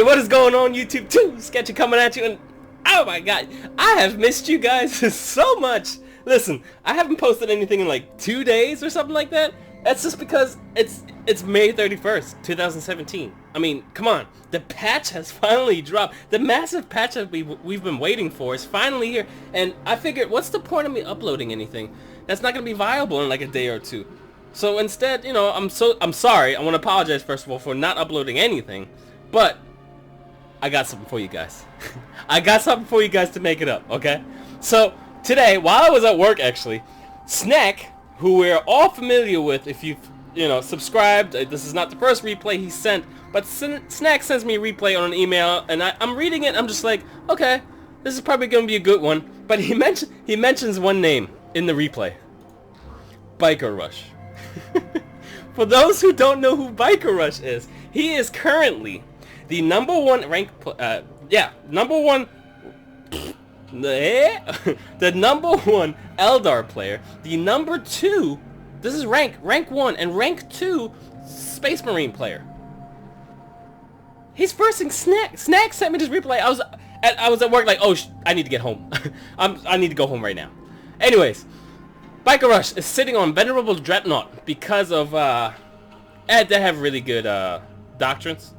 what is going on, YouTube? Too Sketchy coming at you, and oh my god, I have missed you guys so much. Listen, I haven't posted anything in like 2 days or something like that. That's just because it's May 31st, 2017. I mean, come on, the patch has finally dropped. The massive patch that we've been waiting for is finally here, and I figured, what's the point of me uploading anything that's not gonna be viable in like a day or two? So instead, you know, I'm sorry. I want to apologize first of all for not uploading anything, but I got something for you guys. I got something for you guys to make it up, okay? So today, while I was at work, actually, Sneek, who we're all familiar with, if you've subscribed, this is not the first replay he sent, but Sneek sends me a replay on an email, and I'm reading it. I'm just like, okay, this is probably gonna be a good one. But he mentions one name in the replay, Bikerush. For those who don't know who Bikerush is, he is currently the #1 ranked, the #1 Eldar player, the #2, this is rank 1 and rank 2 Space Marine player. He's versing Sneek. Sneek sent me this replay. I was at work like, oh, I need to get home. I need to go home right now. Anyways, Bikerush is sitting on Venerable Dreadnought because of they have really good doctrines.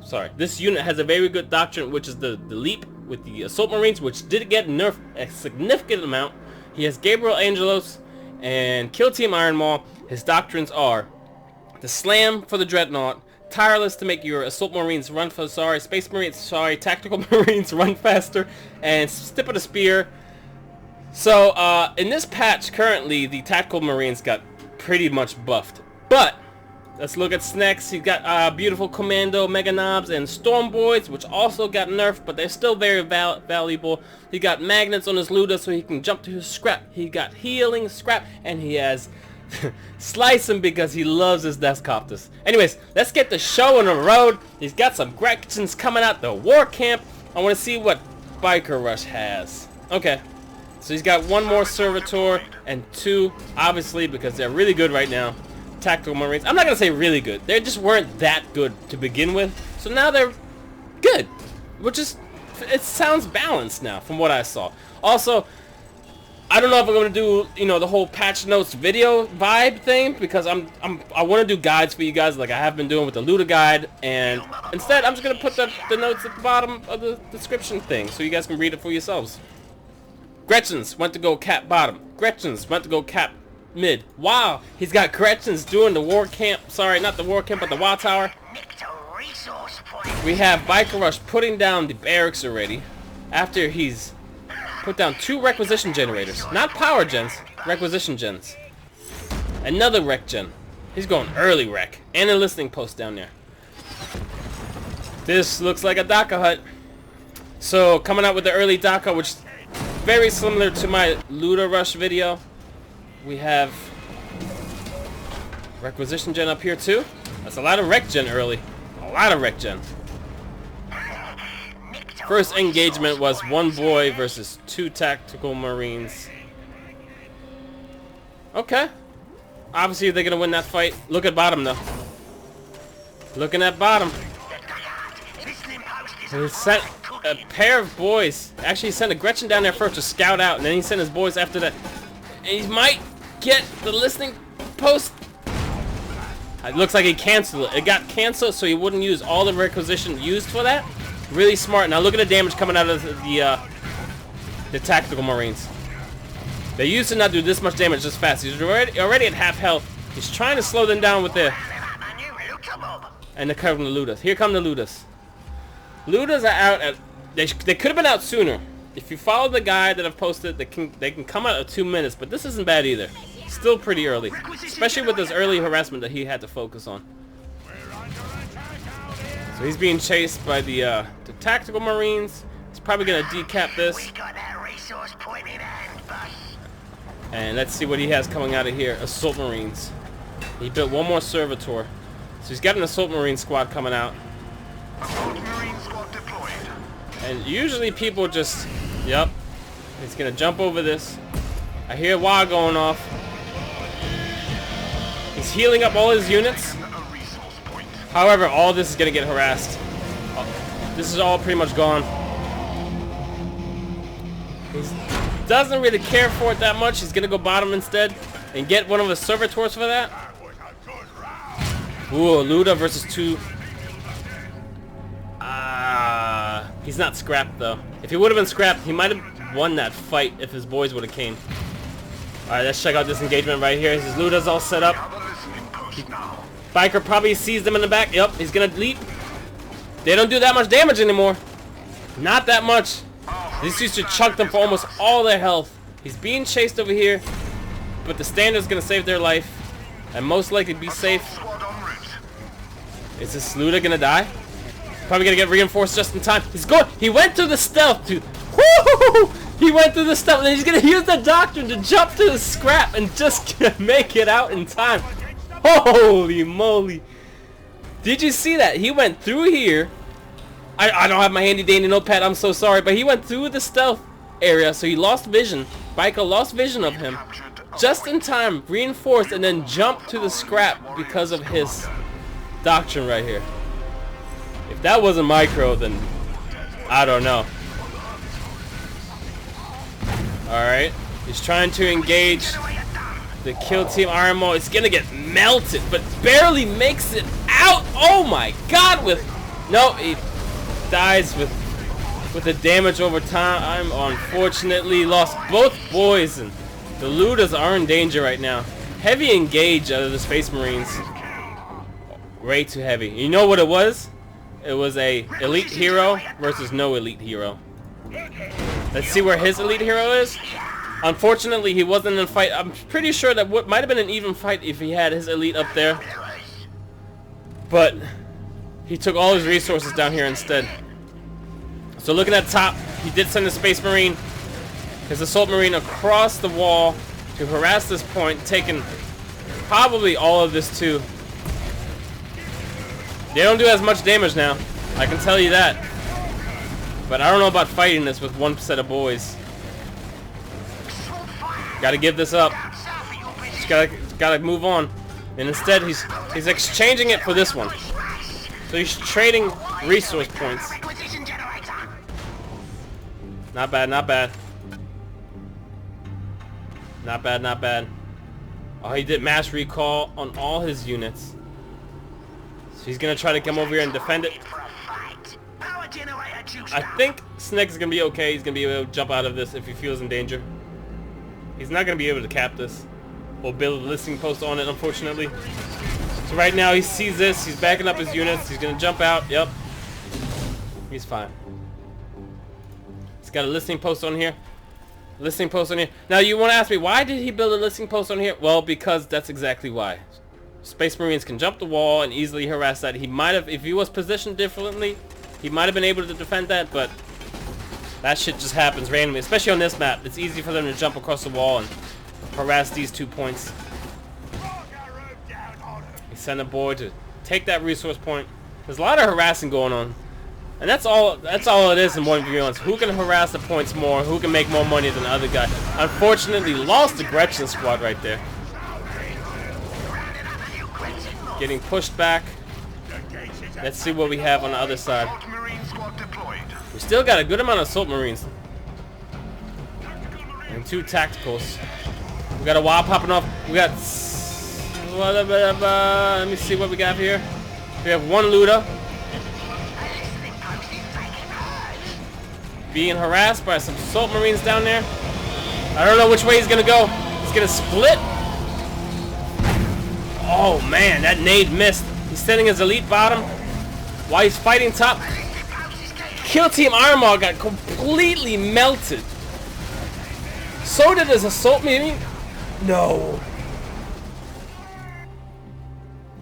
Sorry, this unit has a very good doctrine, which is the leap with the Assault Marines, which did get nerfed a significant amount. He has Gabriel Angelos and Kill Team Iron Maul. His doctrines are the Slam for the Dreadnought, Tireless to make your Assault Marines run Space Marines, Tactical Marines run faster, and Stip of the Spear. So, in this patch, currently, the Tactical Marines got pretty much buffed. But, let's look at Sneek's. He's got beautiful Commando, Mega Knobs, and Storm Boys, which also got nerfed, but they're still very valuable. He got Magnets on his Luda so he can jump to his Scrap. He got Healing, Scrap, and he has Slice him because he loves his Deathcopters. Anyways, let's get the show on the road. He's got some Gretchens coming out the war camp. I want to see what Bikerush has. Okay. So he's got one more Servitor and 2, obviously, because they're really good right now, Tactical Marines. I'm not going to say really good. They just weren't that good to begin with. So now they're good, which is, it sounds balanced now from what I saw. Also, I don't know if I'm going to do, the whole patch notes video vibe thing, because I want to do guides for you guys like I have been doing with the Luda guide, and instead I'm just going to put the notes at the bottom of the description thing so you guys can read it for yourselves. Gretchens went to go cap bottom. Gretchens went to go cap mid. Wow, he's got Gretchens doing the war camp. Sorry, not the war camp, but the WA tower. We have Bikerush putting down the barracks already after he's put down 2 requisition generators. Not power gens, requisition gens. Another rec gen. He's going early rec. And a listening post down there. This looks like a Daka hut. So, coming out with the early Daka, which very similar to my Luda Rush video. We have requisition gen up here too. That's a lot of rec gen early. A lot of rec gen. First engagement was 1 boy versus 2 Tactical Marines. Okay. Obviously they're gonna win that fight. Look at bottom though. Looking at bottom. He sent a pair of boys. Actually, he sent a Gretchen down there first to scout out, and then he sent his boys after that. And he might get the listening post. It looks like he canceled it. It got canceled, so he wouldn't use all the requisition used for that. Really smart. Now look at the damage coming out of the Tactical Marines. They used to not do this much damage this fast. He's already at half health. He's trying to slow them down with the... And they're covering the Ludas. Here come the Ludas. Ludas are out at... They could have been out sooner. If you follow the guide that I've posted, they can come out at 2 minutes, but this isn't bad either. Still pretty early. Especially with this early harassment that he had to focus on. So he's being chased by the Tactical Marines. He's probably going to decap this. And let's see what he has coming out of here. Assault Marines. He built one more Servitor. So he's got an Assault Marine squad coming out. And usually people just... Yep. He's going to jump over this. I hear WA going off. He's healing up all his units. However, all this is going to get harassed. This is all pretty much gone. He doesn't really care for it that much. He's gonna go bottom instead and get one of the servitors for that. Ooh, Luda versus 2. He's not scrapped though. If he would have been scrapped, he might have won that fight if his boys would have came. Alright, let's check out this engagement right here. His Luda's all set up. Biker probably sees them in the back. Yep, he's gonna leap. They don't do that much damage anymore. Not that much. This used to chunk them for almost all their health. He's being chased over here, but the standard's gonna save their life and most likely be safe. Is this Luda gonna die? Probably gonna get reinforced just in time. He's going. He went through the stealth, dude. Woo! He went through the stealth, and he's gonna use the doctrine to jump to the scrap and just make it out in time. Holy moly! Did you see that? He went through here. I don't have my handy dandy notepad. I'm so sorry, but he went through the stealth area, so he lost vision. Biker lost vision of him, just in time, reinforced, and then jumped to the scrap because of his doctrine right here. If that wasn't micro, then I don't know. Alright, he's trying to engage the kill team Iron Maw. It's gonna get melted, but barely makes it out. Oh my god, no, he dies with the damage over time. I'm unfortunately lost both boys, and the Ludas are in danger right now. Heavy engage out of the Space Marines. Way too heavy. You know what it was? It was a elite hero versus no elite hero. Let's see where his elite hero is. Unfortunately, he wasn't in a fight. I'm pretty sure that might have been an even fight if he had his elite up there. But he took all his resources down here instead. So looking at top, he did send a Space Marine, his Assault Marine, across the wall to harass this point, taking probably all of this too. They don't do as much damage now, I can tell you that. But I don't know about fighting this with one set of boys. Gotta give this up. Just gotta move on. And instead he's exchanging it for this one. So he's trading resource points. Not bad, not bad. Not bad, not bad. Oh, he did mass recall on all his units. So he's gonna try to come over here and defend it. I think Sneek's gonna be okay. He's gonna be able to jump out of this if he feels in danger. He's not gonna be able to cap this or build a listing post on it, unfortunately. So right now he sees this. He's backing up his units. He's gonna jump out. Yep. He's fine. He's got a listing post on here. Listing post on here. Now you want to ask me, why did he build a listing post on here? Well, because that's exactly why. Space Marines can jump the wall and easily harass that. He might have, if he was positioned differently, he might have been able to defend that, but that shit just happens randomly, especially on this map. It's easy for them to jump across the wall and harass these 2 points. He sent a boy to take that resource point. There's a lot of harassing going on. And that's all it is in 1v1s. Who can harass the points more? Who can make more money than the other guy? Unfortunately, lost the Gretchen squad right there. Getting pushed back. Let's see what we have on the other side. We still got a good amount of Assault Marines. And 2 tacticals. We got a wall popping off. We got... let me see what we got here. We have 1 Luda. Being harassed by some Assault Marines down there. I don't know which way he's gonna go. He's gonna split. Oh man, that nade missed. He's sending his elite bottom while he's fighting top. Kill Team Iron Maw got completely melted. So did his Assault Marine. No.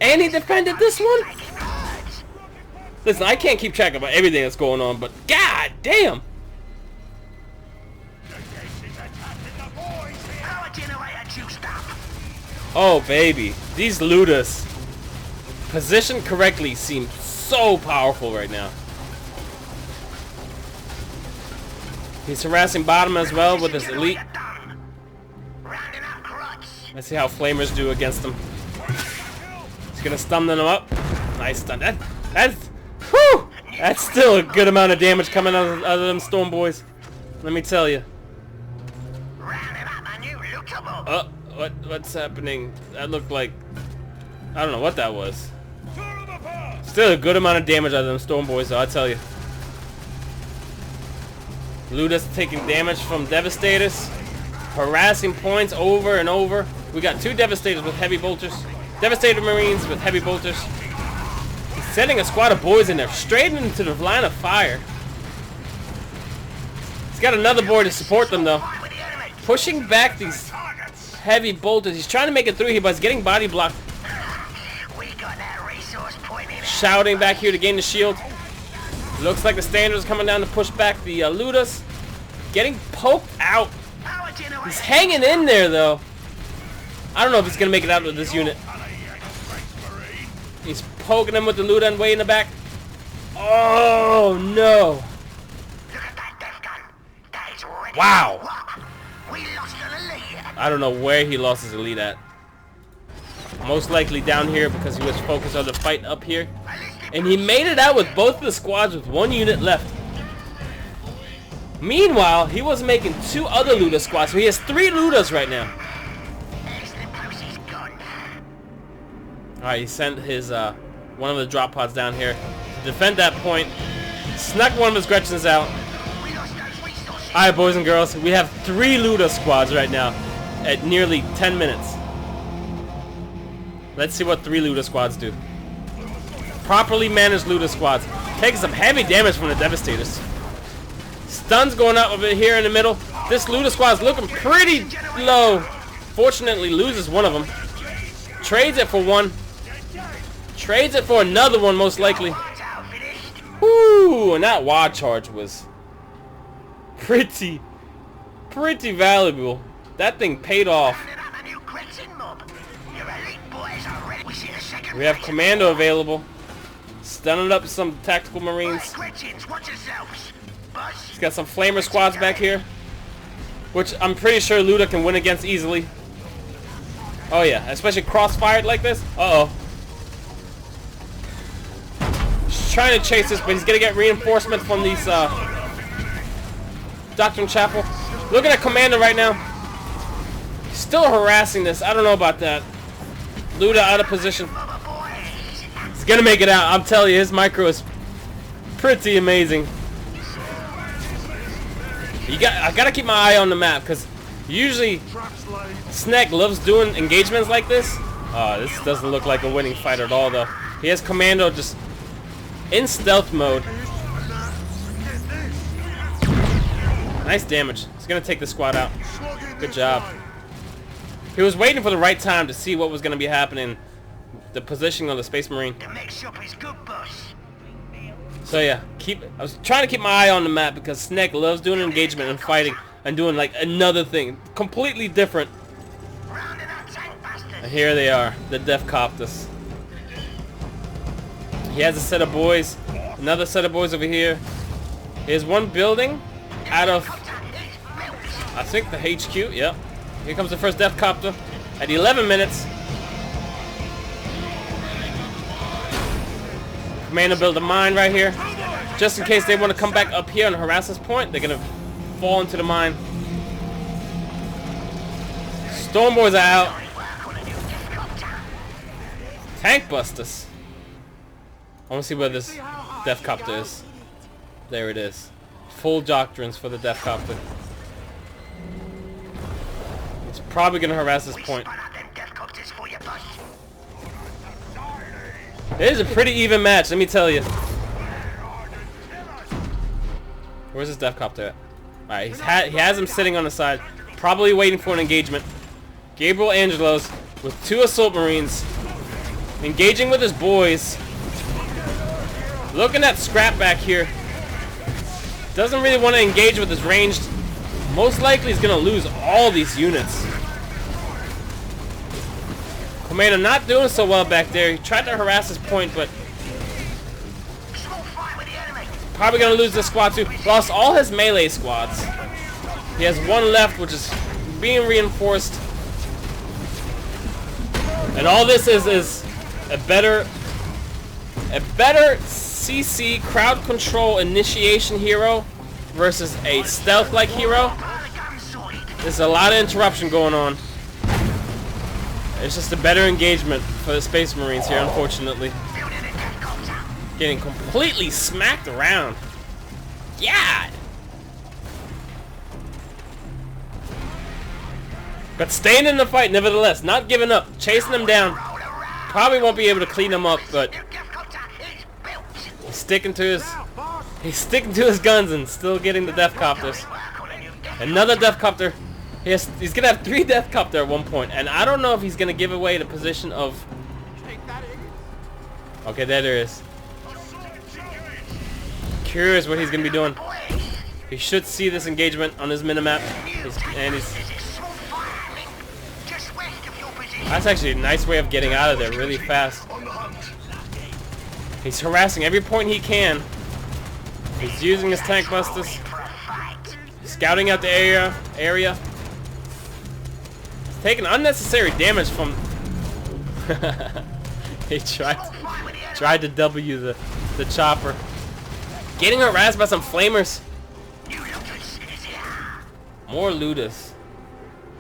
And he defended this one? Listen, I can't keep track of everything that's going on, but god damn. Oh baby, these Ludas, positioned correctly, seem so powerful right now. He's harassing bottom as well with his elite. Let's see how Flamers do against them. He's gonna stun them up. Nice stun. That's whew! That's still a good amount of damage coming out of them storm boys. Let me tell you. What's happening? That looked like, I don't know what that was. Still a good amount of damage out of them storm boys, though, I tell you. Luda's taking damage from Devastators, harassing points over and over. We got 2 Devastators with heavy bolters, Devastator Marines with heavy bolters. He's sending a squad of boys in there, straight into the line of fire. He's got another boy to support them, though. Pushing back these heavy bolters. He's trying to make it through here, but he's getting body blocked. Shouting back here to gain the shield. Looks like the standards coming down to push back the Ludas. Getting poked out. He's hanging in there, though. I don't know if he's going to make it out of this unit. He's poking him with the Luda and way in the back. Oh, no. Wow. I don't know where he lost his elite at. Most likely down here because he was focused on the fight up here. And he made it out with both of the squads with 1 unit left. Meanwhile, he was making 2 other Luda squads, so he has 3 Ludas right now. Alright, he sent his one of the drop pods down here to defend that point. Snuck one of his Gretchens out. Alright, boys and girls, we have 3 Luda squads right now at nearly 10 minutes. Let's see what 3 Luda squads do. Properly managed Luda squads. Taking some heavy damage from the Devastators. Stuns going up over here in the middle. This Luda squad is looking pretty low. Fortunately, loses one of them. Trades it for one. Trades it for another one, most likely. Whoo! And that WAD charge was pretty valuable. That thing paid off. We have Commando available. Stunning up some tactical Marines. He's got some Flamer squads back here, which I'm pretty sure Luda can win against easily. Oh yeah, especially cross-fired like this. Uh-oh. He's trying to chase this, but he's gonna get reinforcement from these Doctrine Chapel. Looking at Commander right now. Still harassing this. I don't know about that. Luda out of position. He's gonna make it out. I'm telling you, his micro is pretty amazing. I gotta keep my eye on the map because usually Sneek loves doing engagements like this. This doesn't look like a winning fight at all, though. He has Commando just in stealth mode. Nice damage. He's gonna take the squad out. Good job. He was waiting for the right time to see what was gonna be happening. The positioning of the Space Marine. So yeah, I was trying to keep my eye on the map because Sneek loves doing engagement and fighting and doing like another thing completely different. And here they are, the Death Copters. He has a set of boys, another set of boys over here. Here's one building out of, I think, the HQ. Yep. Here comes the first Death Copter at 11 minutes. Commander build a mine right here, just in case they want to come back up here and harass this point. They're gonna fall into the mine. Storm boys are out. Tank busters. I want to see where this Death Copter is. There it is. Full doctrines for the Death Copter. It's probably gonna harass this point. It is a pretty even match, let me tell you. Where's this Death Copter at? Alright, he has him sitting on the side, probably waiting for an engagement. Gabriel Angelos with 2 Assault Marines, engaging with his boys. Looking at Scrap back here. Doesn't really want to engage with his ranged. Most likely he's going to lose all these units. Commander not doing so well back there. He tried to harass his point, but probably going to lose this squad too. Lost all his melee squads. He has one left, which is being reinforced. And all this is a better CC crowd control initiation hero versus a stealth-like hero. There's a lot of interruption going on. It's just a better engagement for the Space Marines here, unfortunately. Getting completely smacked around. Yeah. But staying in the fight, nevertheless, not giving up, chasing them down. Probably won't be able to clean them up, but he's sticking to his guns and still getting the death copters. Another death copter. He's gonna have 3 death copter at one point, and I don't know if he's gonna give away the position of. Okay, there is. Curious what he's gonna be doing. He should see this engagement on his minimap, that's actually a nice way of getting out of there really fast. He's harassing every point he can. He's using his tank busters, scouting out the area. He's taking unnecessary damage from. He tried to W the chopper. Getting harassed by some flamers. More looters.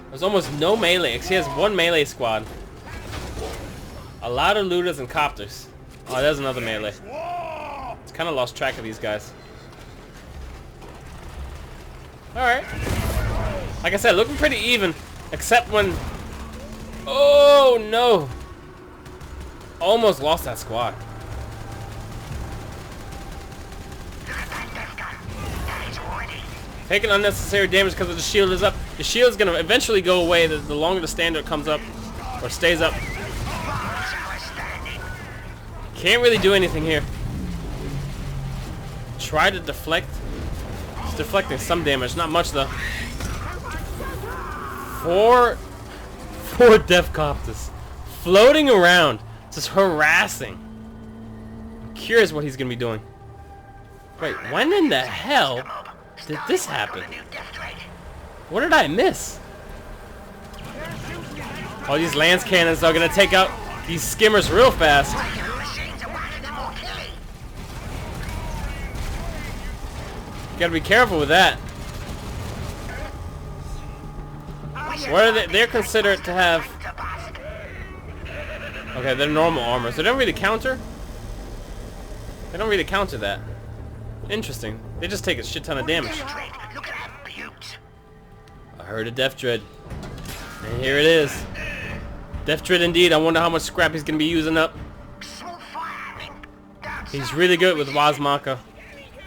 There's almost no melee. He has 1 melee squad. A lot of looters and copters. Oh, there's another melee. It's kind of lost track of these guys. Alright. Like I said, looking pretty even. Except when... Oh, no. Almost lost that squad. Taking unnecessary damage because the shield is up. The shield is going to eventually go away the longer the standard comes up or stays up. Can't really do anything here. Try to deflect. It's deflecting some damage, not much though. 4 death copters floating around, just harassing. I'm curious what he's going to be doing. Wait, when in the hell did this happen? What did I miss? Oh, these lance cannons are gonna take out these skimmers real fast. Gotta be careful with that. What are they? They're considered to have. Okay, they're normal armor, so they don't really counter. They don't really counter that. Interesting. They just take a shit ton of damage. I heard a Death Dread. And here it is. Death Dread indeed. I wonder how much scrap he's going to be using up. He's really good with Wazmaka.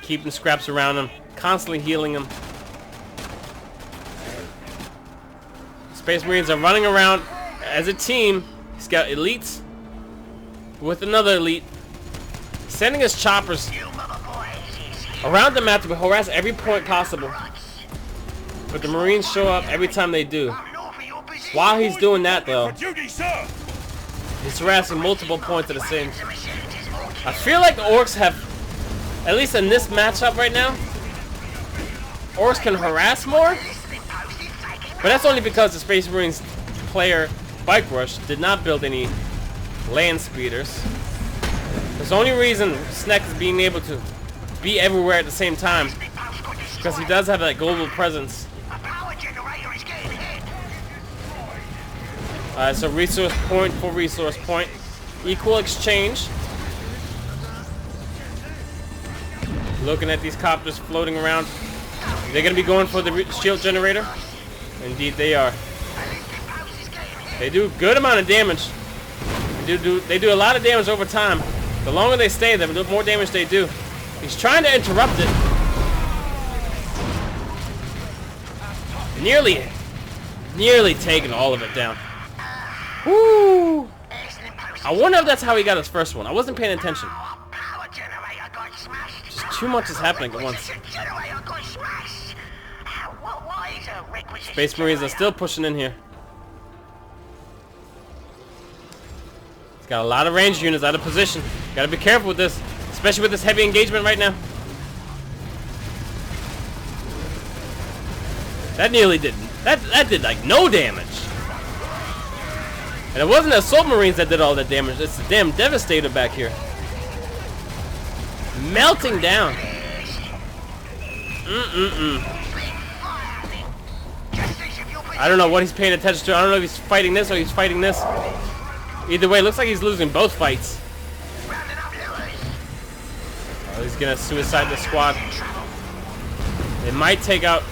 Keeping scraps around him. Constantly healing him. Space Marines are running around as a team. He's got elites with another elite. Sending his choppers around the map to harass every point possible. But the Marines show up every time they do. While he's doing that though, he's harassing multiple points at the same time. I feel like the Orks have, at least in this matchup right now, Orks can harass more. But that's only because the Space Marines player, Bikerush, did not build any land speeders. There's the only reason Sneek is being able to be everywhere at the same time because he does have that global presence. So resource point for resource point. Equal exchange. Looking at these copters floating around. They're going to be going for the shield generator. Indeed they are. They do a good amount of damage. They do a lot of damage over time. The longer they stay, the more damage they do. He's trying to interrupt it. Nearly taking all of it down. Woo! I wonder if that's how he got his first one. I wasn't paying attention. Just too much is happening at once. Space Marines are still pushing in here. He's got a lot of ranged units out of position. Gotta be careful with this, especially with this heavy engagement right now. That nearly didn't. That did like no damage. And it wasn't the Assault Marines that did all that damage. It's the damn Devastator back here. melting down. I don't know what he's paying attention to. I don't know if he's fighting this or he's fighting this. Either way, it looks like he's losing both fights. Oh, he's gonna suicide the squad. They might take out...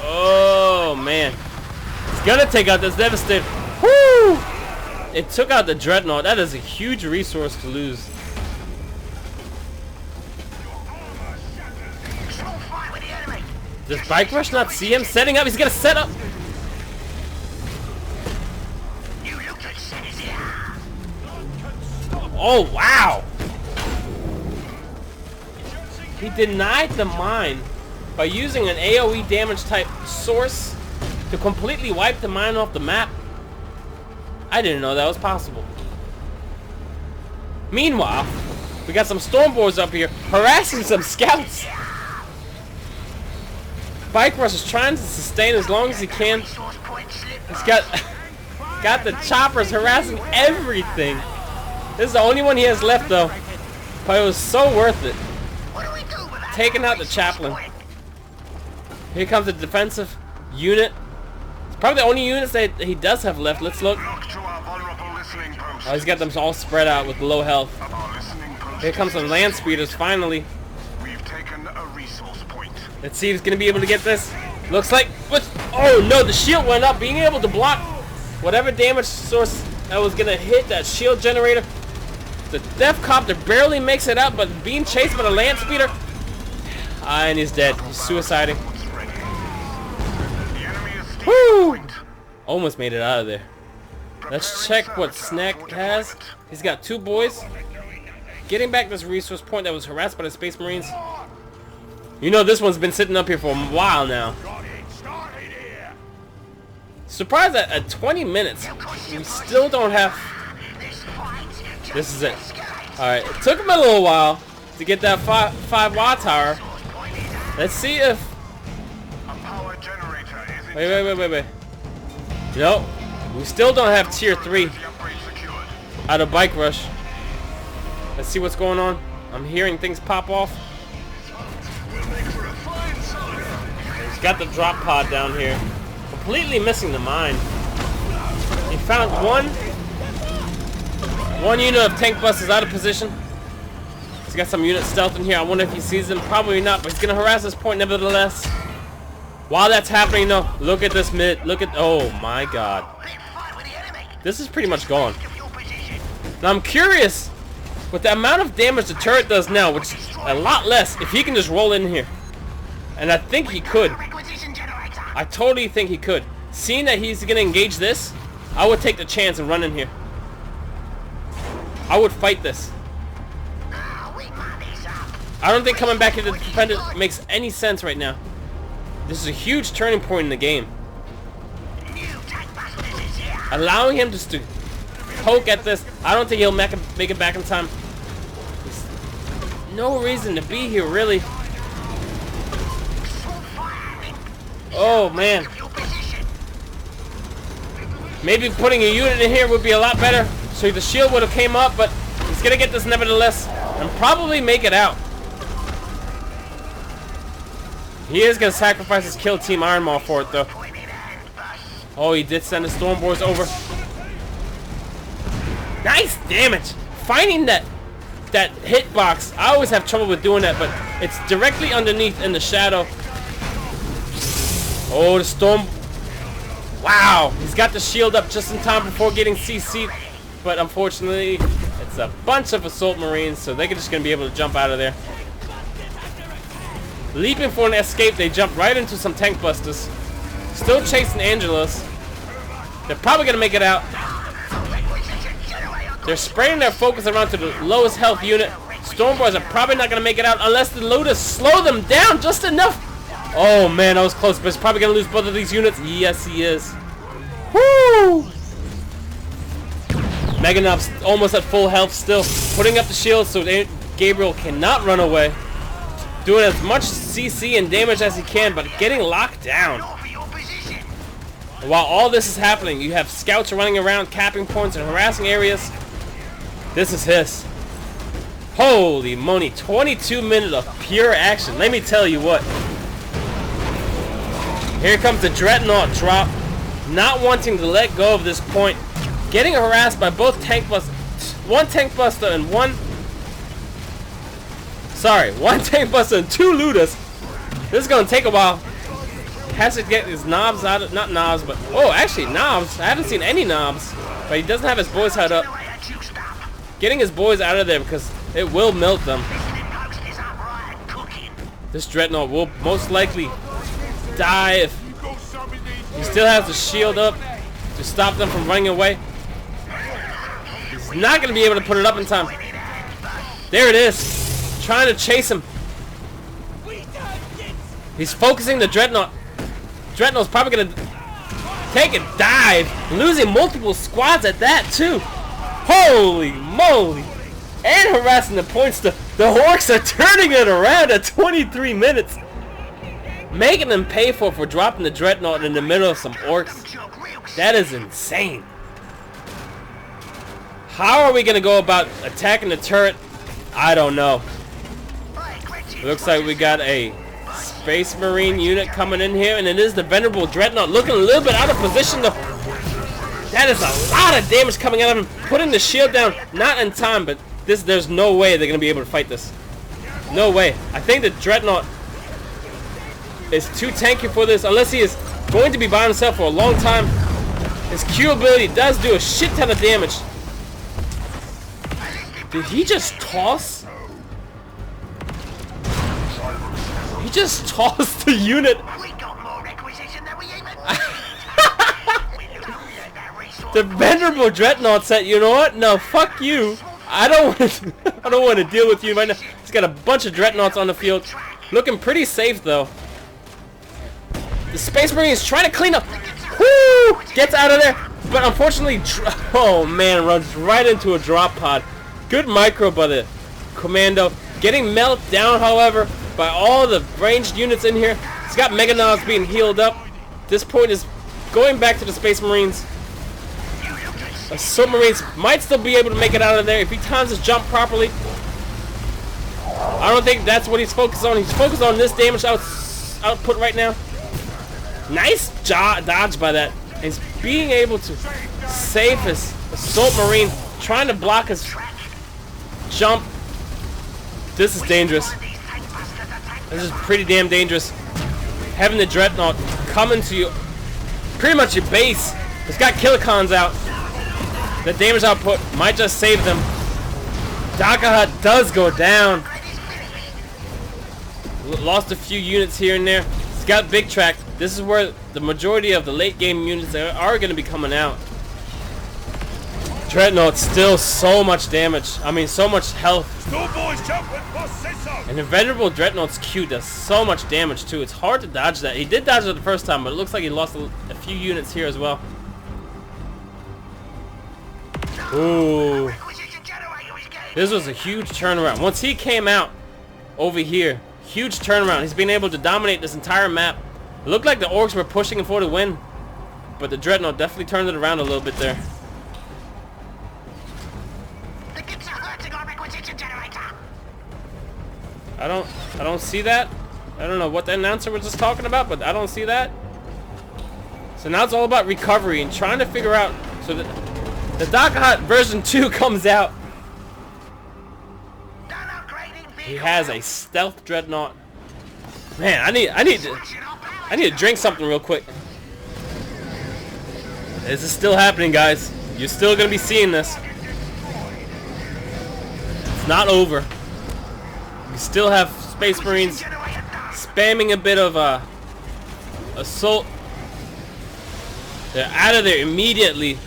Oh, man. He's gonna take out this Devastator. Woo! It took out the Dreadnought. That is a huge resource to lose. Does Bikerush not see him setting up? He's gonna set up. Oh, wow. He denied the mine by using an AoE damage type source to completely wipe the mine off the map. I didn't know that was possible. Meanwhile, we got some Stormboars up here harassing some scouts. Bikerush is trying to sustain as long as he can. He's got the choppers harassing everything. This is the only one he has left though. But it was so worth it. Taking out the chaplain. Here comes the defensive unit. It's probably the only units that he does have left. Let's look. Oh, he's got them all spread out with low health. Here comes some land speeders finally. Let's see if he's gonna be able to get this. Looks like oh no, the shield went up, being able to block whatever damage source that was gonna hit that shield generator. The Death Copter barely makes it out, but being chased by the land speeder. And he's dead. He's suiciding. Woo! Almost made it out of there. Let's check what Sneek has. He's got 2 boys. Getting back this resource point that was harassed by the Space Marines. You know this one's been sitting up here for a while now. Surprised that at 20 minutes, we still don't have... This is it. Alright, it took him a little while to get that 5 watt tower. Let's see if... Wait. Nope. We still don't have tier 3 out of Bikerush. Let's see what's going on. I'm hearing things pop off. He's got the drop pod down here. Completely missing the mine. He found one unit of tank busters out of position. He's got some unit stealth in here. I wonder if he sees them. Probably not, but he's gonna harass this point nevertheless. While that's happening though, look at this mid. Look at, oh my god. This is pretty much gone. Now I'm curious, with the amount of damage the turret does now, which is a lot less, if he can just roll in here. And I think he could. I totally think he could. Seeing that he's gonna engage this, I would take the chance and run in here. I would fight this. I don't think coming back here to defend it makes any sense right now. This is a huge turning point in the game. Allowing him just to poke at this, I don't think he'll make it back in time. There's no reason to be here, really. Oh, man. Maybe putting a unit in here would be a lot better. So the shield would have came up, but he's going to get this nevertheless. And probably make it out. He is going to sacrifice his kill Team Iron Maw for it, though. Oh, he did send the Stormboars over. Nice damage! Finding that hitbox, I always have trouble with doing that, but it's directly underneath in the shadow. Oh, the storm. Wow, he's got the shield up just in time before getting CC'd, but unfortunately, it's a bunch of Assault Marines, so they're just going to be able to jump out of there. Leaping for an escape, they jump right into some tank busters. Still chasing Angelos. They're probably going to make it out. They're spreading their focus around to the lowest health unit. Stormboars are probably not going to make it out unless the looters slow them down just enough. Oh man, that was close, but he's probably going to lose both of these units. Yes, he is. Woo! Meganov's almost at full health still. Putting up the shield so Gabriel cannot run away. Doing as much CC and damage as he can, but getting locked down. While all this is happening, you have scouts running around, capping points and harassing areas. This is his. Holy moly, 22 minutes of pure action. Let me tell you what. Here comes the Dreadnought drop. Not wanting to let go of this point. Getting harassed by both tank busters. One tank buster and one tank buster and two looters. This is gonna take a while. Has to get his knobs out of, not knobs, but, oh, actually knobs. I haven't seen any knobs, but he doesn't have his boys held up. Getting his boys out of there because it will melt them. This Dreadnought will most likely die if he still has the shield up to stop them from running away. He's not going to be able to put it up in time. There it is. Trying to chase him. He's focusing the Dreadnought. Dreadnought's probably going to take a dive. Losing multiple squads at that too. Holy moly. And harassing the points. The Orks are turning it around at 23 minutes. Making them pay for dropping the Dreadnought in the middle of some Orks. That is insane. How are we going to go about attacking the turret? I don't know. Looks like we got a Space Marine unit coming in here, and it is the Venerable Dreadnought looking a little bit out of position. That is a lot of damage coming out of him. Putting the shield down, not in time, but there's no way they're going to be able to fight this. No way. I think the Dreadnought is too tanky for this, unless he is going to be by himself for a long time. His Q ability does do a shit ton of damage. Did he just toss? He just tossed the unit. The Venerable Dreadnought said, "You know what? No, fuck you. I don't want to deal with you right now." He's got a bunch of Dreadnoughts on the field, looking pretty safe though. The Space Marine is trying to clean up. Woo! Gets out of there, but unfortunately, oh man, runs right into a drop pod. Good micro by the Commando. Getting melted down, however, by all the ranged units in here. He's got Mega Knobs being healed up. This point is going back to the Space Marines. Submarines might still be able to make it out of there if he times his jump properly. I don't think that's what he's focused on. He's focused on this damage output right now. Nice dodge by that. And he's being able to save his Assault Marine, trying to block his jump. This is dangerous. This is pretty damn dangerous. Having the Dreadnought coming to you, pretty much your base. It's got Killicons out. The damage output might just save them. Daka does go down. Lost a few units here and there. He's got Big Track. This is where the majority of the late game units are going to be coming out. Dreadnought still so much damage. I mean, so much health. And the Venerable Dreadnought's Q does so much damage too. It's hard to dodge that. He did dodge it the first time, but it looks like he lost a few units here as well. Ooh. This was a huge turnaround. Once he came out over here, huge turnaround. He's been able to dominate this entire map. It looked like the Orks were pushing him for the win, but the Dreadnought definitely turned it around a little bit there. I don't see that. I don't know what the announcer was just talking about, but I don't see that. So now it's all about recovery and trying to figure out. So the Daka version 2 comes out. He has a stealth Dreadnought. Man, I need to drink something real quick. This is still happening, guys. You're still gonna be seeing this. It's not over. We still have Space Marines spamming a bit of assault. They're out of there immediately.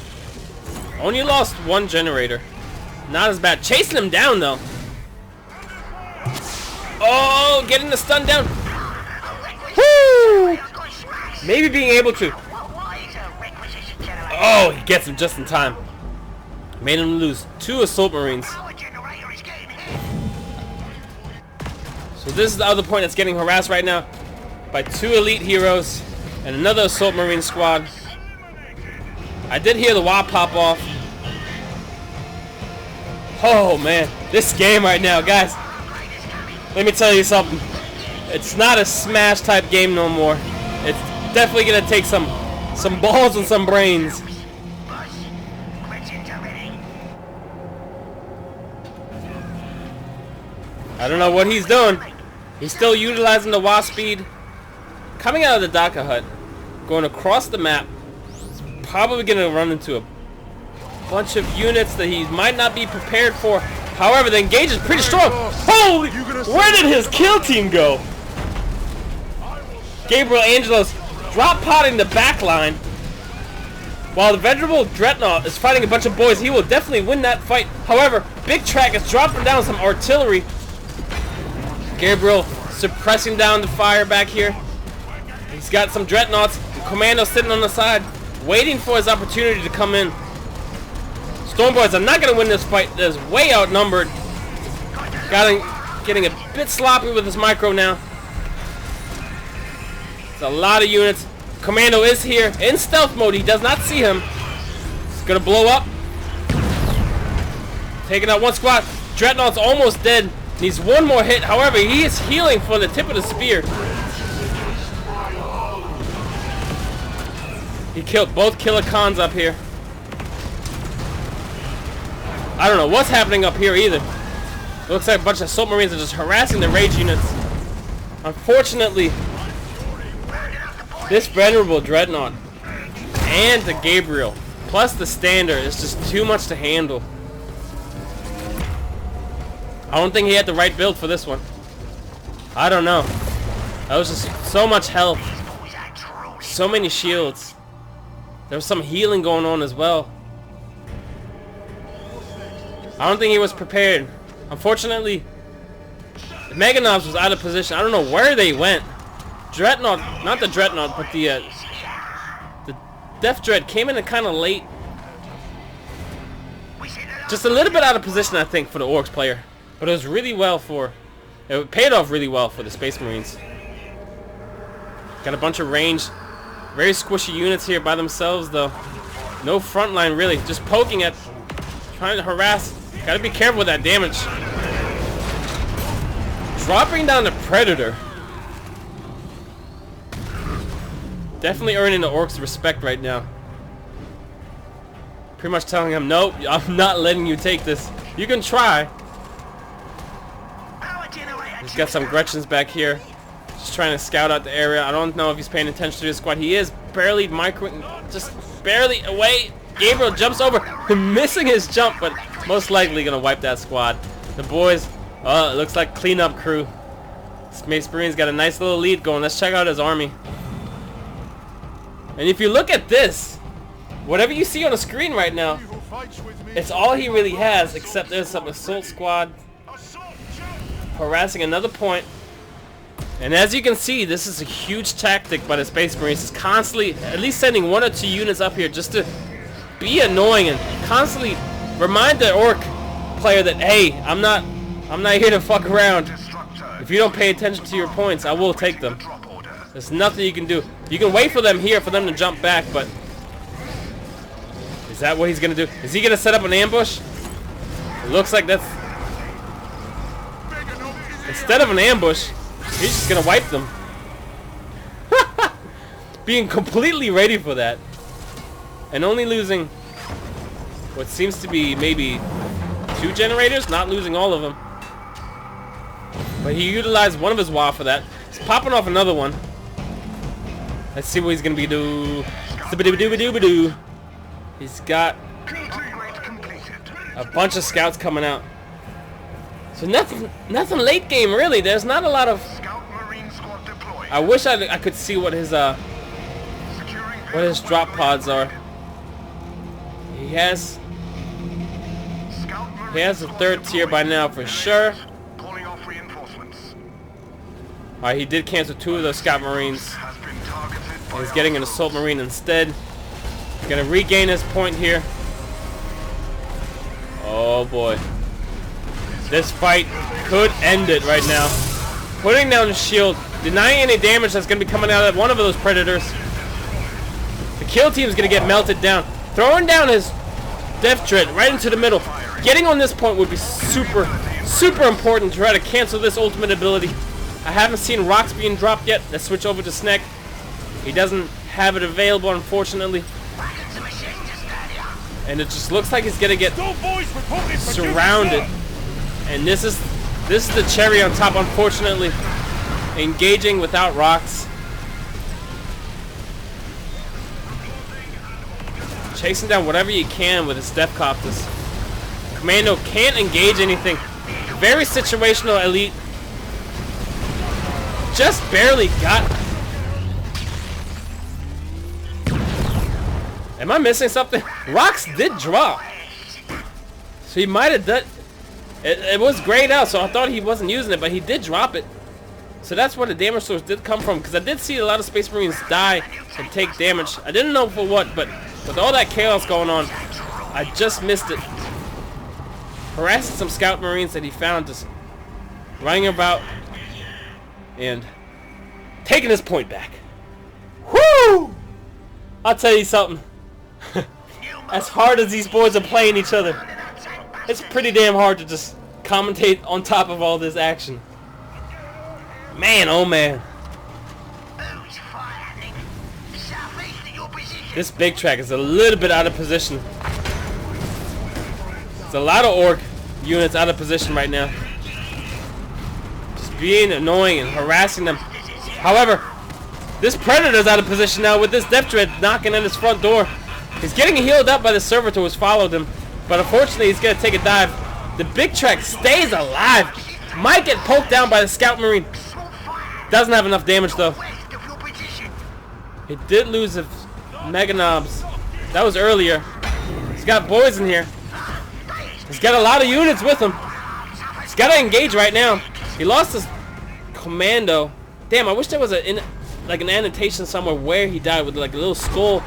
Only lost one generator. Not as bad. Chasing him down though. Oh, getting the stun down. Woo! Maybe being able to. Oh, he gets him just in time. Made him lose 2 Assault Marines. So this is the other point that's getting harassed right now by 2 elite heroes and another Assault Marine squad. I did hear the WAP pop off. Oh man, this game right now, guys. Let me tell you something. It's not a smash type game no more. It's definitely gonna take some balls and some brains. I don't know what he's doing. He's still utilizing the wasp speed. Coming out of the Daka hut, going across the map. He's probably gonna run into a bunch of units that he might not be prepared for. However, the engage is pretty strong. Holy! Where did his kill team go? Gabriel Angelos drop potting the back line. While the venerable Dreadnought is fighting a bunch of boys, he will definitely win that fight. However, Big Track is dropping down some artillery. Gabriel suppressing down the fire back here. He's got some Dreadnoughts. Commando sitting on the side, waiting for his opportunity to come in. Stormboys are not going to win this fight. They're way outnumbered. Getting a bit sloppy with his micro now. It's a lot of units. Commando is here in stealth mode. He does not see him. He's going to blow up. Taking out one squad. Dreadnought's almost dead. Needs one more hit. However, he is healing for the tip of the spear. He killed both Killer Khans up here. I don't know what's happening up here either. It looks like a bunch of assault marines are just harassing the rage units. Unfortunately, this venerable Dreadnought and the Gabriel plus the Standard is just too much to handle. I don't think he had the right build for this one. I don't know. That was just so much health. So many shields. There was some healing going on as well. I don't think he was prepared. Unfortunately, the Meganovs was out of position. I don't know where they went. Dreadnought, not the Dreadnought, but the Death Dread came in kind of late. Just a little bit out of position, I think, for the Orcs player. But it was really well for... It paid off really well for the Space Marines. Got a bunch of range. Very squishy units here by themselves, though. No front line, really. Just poking at... Trying to harass. Gotta be careful with that damage. Dropping down the Predator. Definitely earning the Orcs' respect right now. Pretty much telling him, nope, I'm not letting you take this. You can try. He's got some Gretchens back here. Just trying to scout out the area. I don't know if he's paying attention to his squad. He is barely just barely away. Gabriel jumps over, missing his jump, but most likely gonna wipe that squad. The boys, it looks like cleanup crew. Space Marines got a nice little lead going. Let's check out his army. And if you look at this, whatever you see on the screen right now, it's all he really has, except there's some assault squad harassing another point. And as you can see, this is a huge tactic by the Space Marines. It's constantly at least sending 1 or 2 units up here just to be annoying and constantly remind the Orc player that, hey, I'm not here to fuck around. If you don't pay attention to your points, I will take them. There's nothing you can do. You can wait for them here for them to jump back, but is that what he's gonna do? Is he gonna set up an ambush? It looks like that's... Instead of an ambush, he's just gonna wipe them. Being completely ready for that. And only losing what seems to be maybe 2 generators, not losing all of them. But he utilized one of his WA for that. He's popping off another one. Let's see what he's gonna be do. He's got a bunch of scouts coming out. So nothing late game really. There's not a lot of... I wish I could see what his drop pods are. He has a 3rd tier by now for sure. Alright, he did cancel 2 of those Scout Marines. He's getting an Assault Marine instead. Gonna regain his point here. Oh boy. This fight could end it right now. Putting down the shield, denying any damage that's gonna be coming out of one of those Predators. The kill team is gonna get melted down. Throwing down his Death Dread right into the middle. Getting on this point would be super important to try to cancel this ultimate ability. I haven't seen rocks being dropped yet. Let's switch over to Sneek. He doesn't have it available, unfortunately. And it just looks like he's gonna get surrounded. And this is the cherry on top, unfortunately. Engaging without rocks. Chasing down whatever you can with his Death Copters. Commando can't engage anything. Very situational, Elite. Just barely got. Am I missing something? Rocks did drop. So he might have done. It was grayed out, so I thought he wasn't using it, but he did drop it. So that's where the damage source did come from, because I did see a lot of Space Marines die and take damage. I didn't know for what, but with all that chaos going on, I just missed it. Harassing some Scout Marines that he found just running about and taking his point back. Whoo! I'll tell you something. As hard as these boys are playing each other, it's pretty damn hard to just commentate on top of all this action. Man, oh man. This big track is a little bit out of position. There's a lot of orc units out of position right now. Just being annoying and harassing them. However, this Predator's out of position now with this Death Dread knocking at his front door. He's getting healed up by the Servitor who's followed him. But unfortunately, he's going to take a dive. The big track stays alive. Might get poked down by the Scout Marine. Doesn't have enough damage though. He did lose his Mega Knobs. That was earlier. He's got boys in here. He's got a lot of units with him. He's got to engage right now. He lost his Commando. Damn, I wish there was like an annotation somewhere where he died with like a little skull.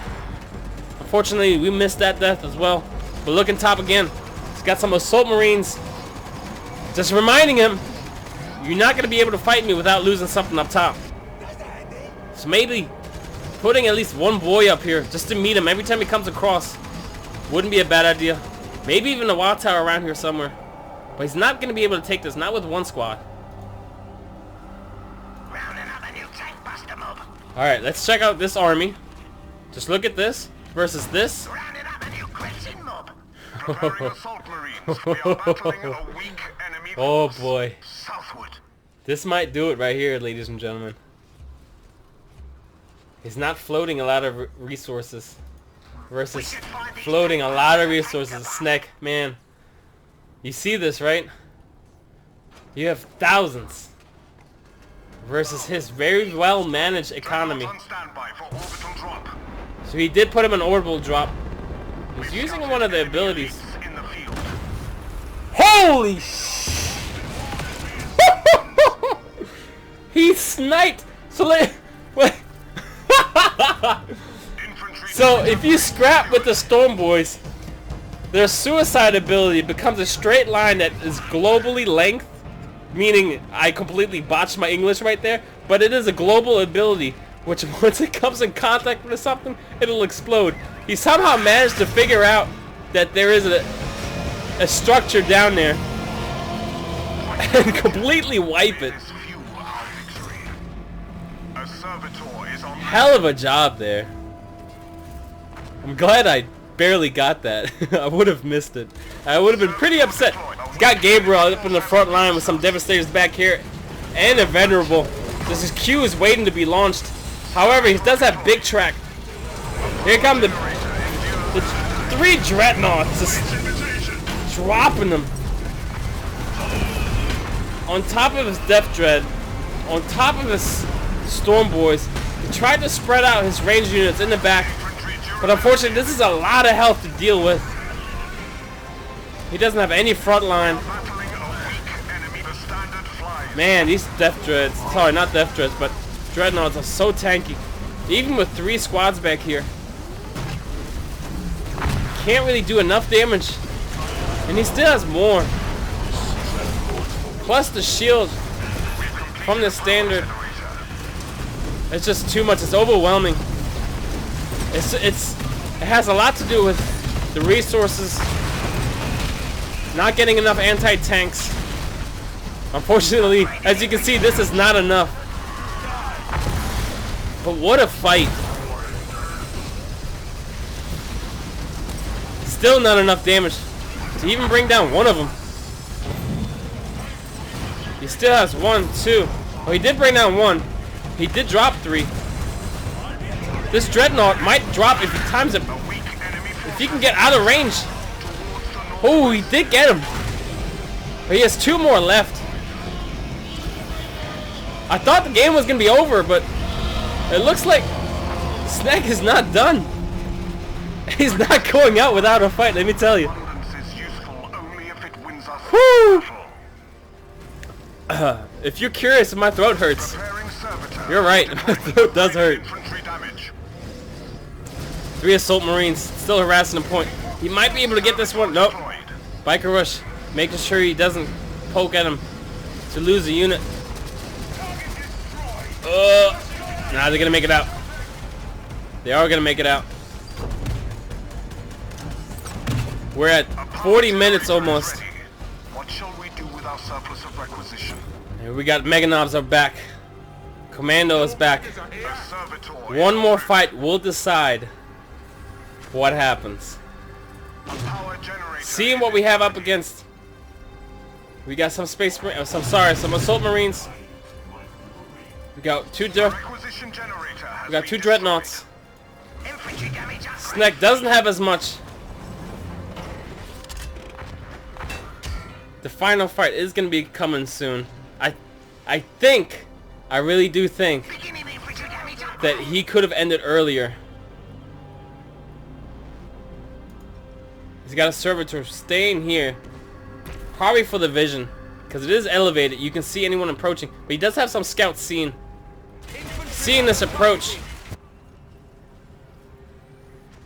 Unfortunately, we missed that death as well. But looking top again. He's got some Assault Marines. Just reminding him, you're not going to be able to fight me without losing something up top. So maybe putting at least one boy up here just to meet him every time he comes across wouldn't be a bad idea. Maybe even a Wild Tower around here somewhere. But he's not going to be able to take this, not with one squad. Alright, let's check out this army. Just look at this versus this. Oh boy. This might do it right here, ladies and gentlemen. He's not floating a lot of resources versus floating a lot of resources. Sneek, man. You see this, right? You have thousands versus his very well managed economy. So he did put him in orbital drop. He's using one of the abilities. Holy sh! He sniped. So wait. So if you scrap with the Storm Boys, their suicide ability becomes a straight line that is globally length, meaning I completely botched my English right there, but it is a global ability which once it comes in contact with something, it'll explode. He somehow managed to figure out that there is a structure down there and completely wipe it. Hell of a job there. I'm glad I barely got that. I would have missed it. I would have been pretty upset. He's got Gabriel up in the front line with some Devastators back here and a Venerable. This Q is waiting to be launched. However, he does have big track. Here come the 3 Dreadnoughts just dropping them. On top of his Death Dread, on top of his Storm Boys, he tried to spread out his ranged units in the back, but unfortunately this is a lot of health to deal with. He doesn't have any front line. Man, these Death Dreads, sorry, not Death Dreads, but Dreadnoughts are so tanky. Even with 3 squads back here. Can't really do enough damage. And he still has more. Plus the shield from the standard. It's just too much. It's overwhelming. It has a lot to do with the resources Not getting enough anti-tanks. Unfortunately, as you can see, this is not enough. But what a fight. Still not enough damage to even bring down one of them. He still has 1, 2. Oh, he did bring down 1. He did drop 3. This Dreadnought might drop if he times it. If he can get out of range. Oh, he did get him. But he has 2 more left. I thought the game was going to be over, but it looks like Sneek is not done. He's not going out without a fight, let me tell you. Woo! If you're curious if my throat hurts, you're right, my throat does hurt. 3 assault marines still harassing the point. He might be able to get this one. Nope. Bikerush making sure he doesn't poke at him to lose a unit. Nah, they're gonna make it out. They are gonna make it out. We're at 40 minutes almost. What shall we do with our surplus of requisition? And we got Meganobs are back. Commando is back. One more fight will decide what happens. Seeing what we have up against. We got some some assault marines. We got two dreadnoughts. Sneek doesn't have as much. The final fight is going to be coming soon. I really do think that he could have ended earlier. He's got a servitor staying here, probably for the vision, because it is elevated. You can see anyone approaching, but he does have some scouts seeing this approach.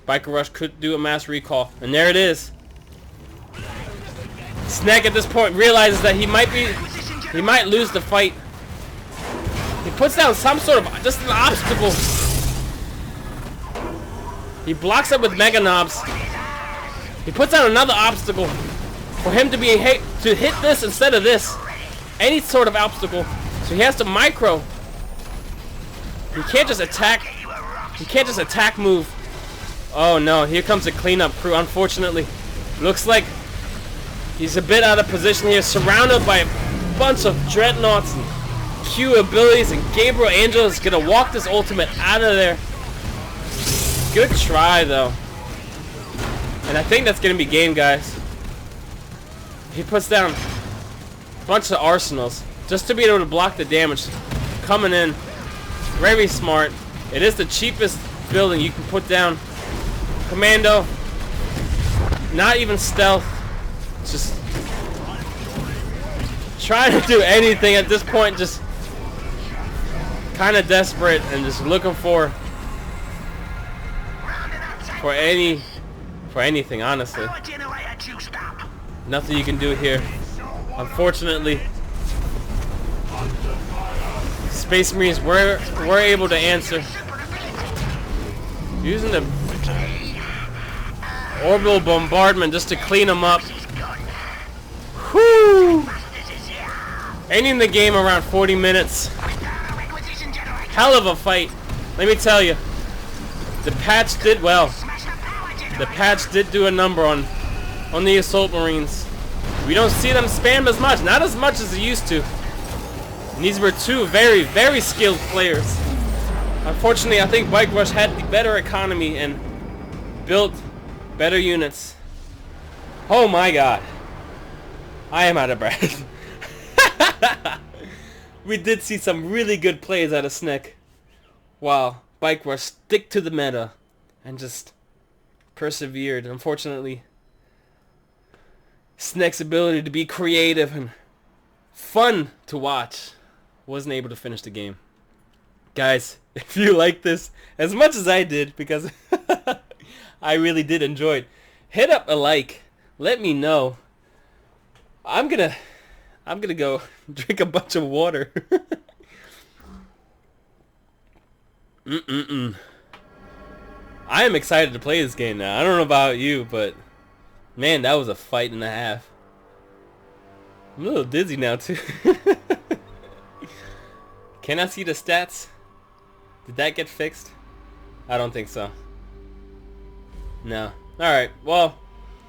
Bikerush could do a mass recall, and there it is. Sneek at this point realizes that he might lose the fight. He puts down some sort of just an obstacle. He blocks it with Meganobs. He puts down another obstacle for him to hit this instead of this. Any sort of obstacle. So he has to micro. He can't just attack. He can't just attack move. Oh no, here comes the cleanup crew, unfortunately. Looks like he's a bit out of position here, surrounded by a bunch of dreadnoughts and Q abilities, and Gabriel Angel is gonna walk this ultimate out of there. Good try though. And I think that's gonna be game, guys. He puts down a bunch of arsenals just to be able to block the damage coming in. Very smart. It is the cheapest building you can put down. Commando, not even stealth, just trying to do anything at this point, just kind of desperate and just looking for anything, honestly. Nothing you can do here, unfortunately. Space Marines were able to answer using the orbital bombardment just to clean them up. Whoo! Ending the game around 40 minutes. Hell of a fight. Let me tell you. The patch did well. The patch did do a number on the assault marines. We don't see them spam as much. Not as much as they used to. And these were two very, very skilled players. Unfortunately, I think Bikerush had the better economy and built better units. Oh my god. I am out of breath. We did see some really good plays out of Sneek. Wow. Bikerush stick to the meta and just persevered. Unfortunately, Sneek's ability to be creative and fun to watch wasn't able to finish the game. Guys, if you like this as much as I did, because I really did enjoy it, hit up a like. Let me know. I'm gonna go drink a bunch of water. I am excited to play this game now. I don't know about you, but man, that was a fight and a half. I'm a little dizzy now too. Can I see the stats? Did that get fixed? I don't think so. No. Alright, well,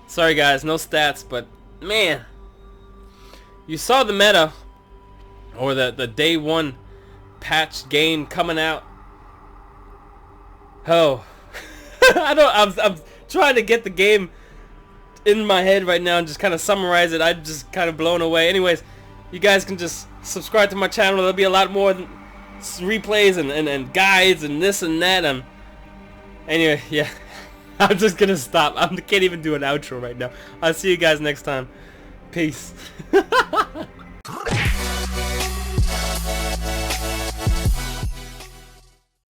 sorry guys, no stats, but man, you saw the meta, or the day one patch game coming out. Oh. I'm trying to get the game in my head right now and just kind of summarize it. I'm just kind of blown away. Anyways, you guys can just subscribe to my channel. There'll be a lot more replays and guides and this and that. Anyway, yeah. I'm just gonna stop. I can't even do an outro right now. I'll see you guys next time. Peace.